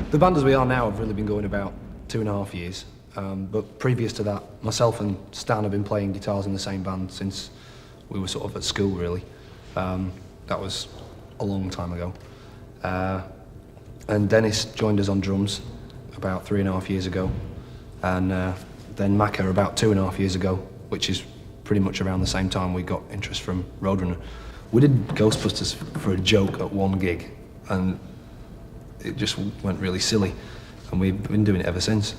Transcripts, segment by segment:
The band as we are now have really been going about 2.5 years, but previous to that, myself and Stan have been playing guitars in the same band since we were sort of at school, really. That was a long time ago. And Dennis joined us on drums about 3.5 years ago, and then Macca about 2.5 years ago, which is pretty much around the same time we got interest from Roadrunner. We did Ghostbusters for a joke at one gig, and it just went really silly, and we've been doing it ever since.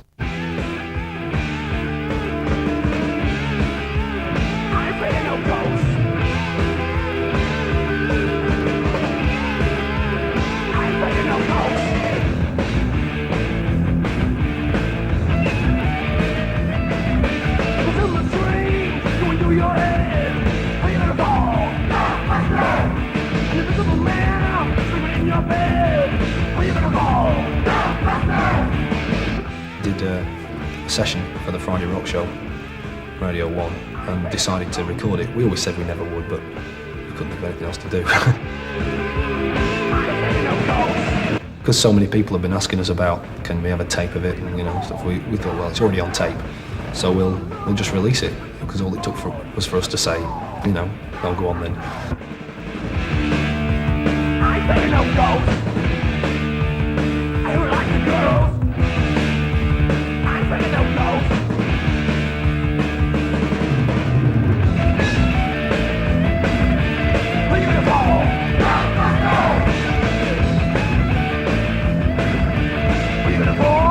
Did a session for the Friday Rock Show, Radio 1, and decided to record it. We always said we never would, but we couldn't think of anything else to do. Because so many people have been asking us about, can we have a tape of it, and stuff. We thought, well, it's already on tape, so we'll just release it, because all it took was for us to say, I'll go on then. I say no ghost. I don't like the girls. I say no ghost. Leave it all. Leave it all.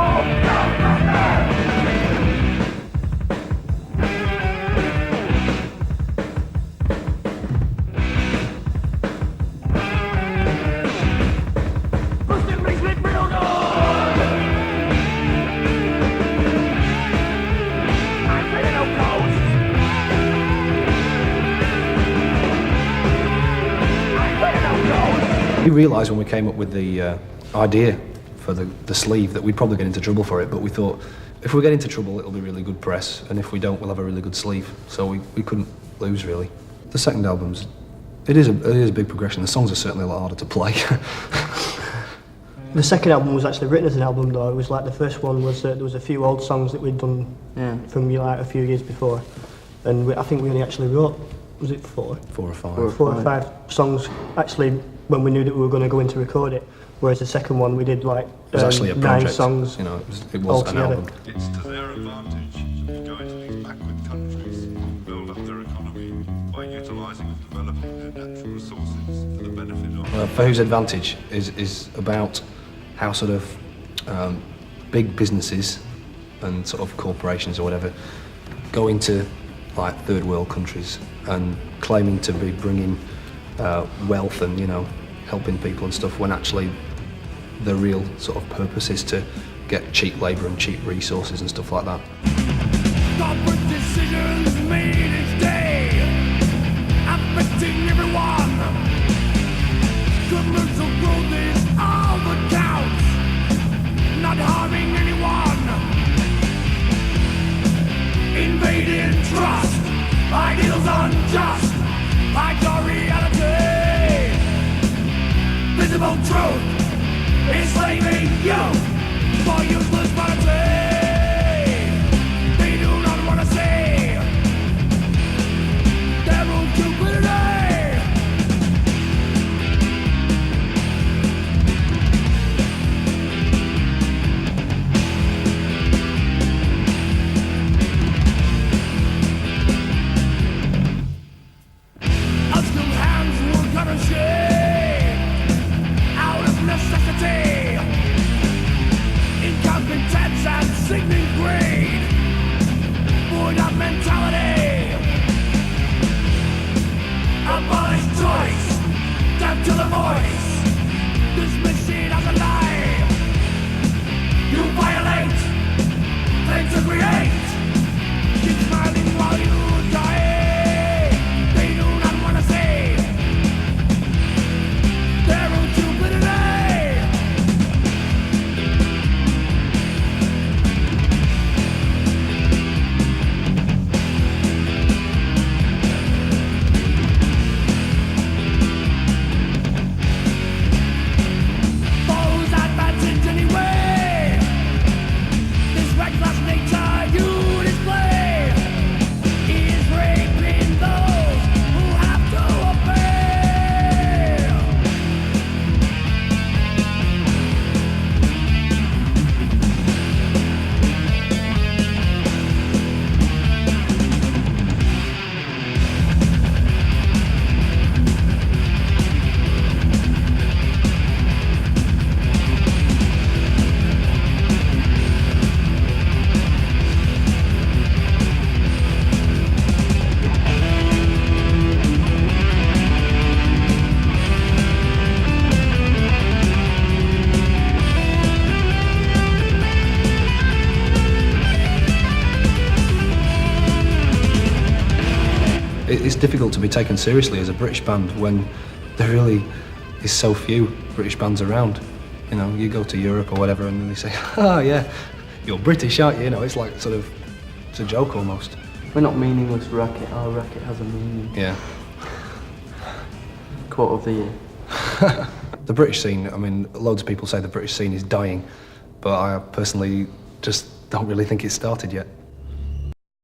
We realised when we came up with the idea for the sleeve that we'd probably get into trouble for it, but we thought if we get into trouble it'll be really good press, and if we don't we'll have a really good sleeve, so we couldn't lose really. The second album's, it is a big progression. The songs are certainly a lot harder to play. The second album was actually written as an album though. It was like the first one was, there was a few old songs that we'd done from like a few years before, and I think we only actually wrote, was it 4? 4 or 5. 4 or 5 songs actually when we knew that we were going to go in to record it, whereas the second one we did like it was actually a project, 9 songs. It was an album. It's to their advantage to go into these backward countries and build up their economy by utilising and developing their natural resources for the benefit of... For Whose Advantage is about how sort of big businesses and sort of corporations or whatever go into like third world countries and claiming to be bringing wealth and helping people and stuff, when actually the real sort of purpose is to get cheap labour and cheap resources and stuff like that. Corporate decisions made each day, affecting everyone. Commercial growth is all that counts, not harming anyone. Invading trust, ideals unjust, hide your reality. Visible truth enslaving you for useless vanity. They do not want to see their own stupidity. Unskilled hands work on a shade out of necessity. It's difficult to be taken seriously as a British band when there really is so few British bands around. You know, you go to Europe or whatever and then they say, oh yeah, you're British, aren't you? You know, it's like sort of, it's a joke almost. We're not meaningless racket, our racket has a meaning. Yeah. Quote of the year. The British scene, I mean, loads of people say the British scene is dying, but I personally just don't really think it's started yet.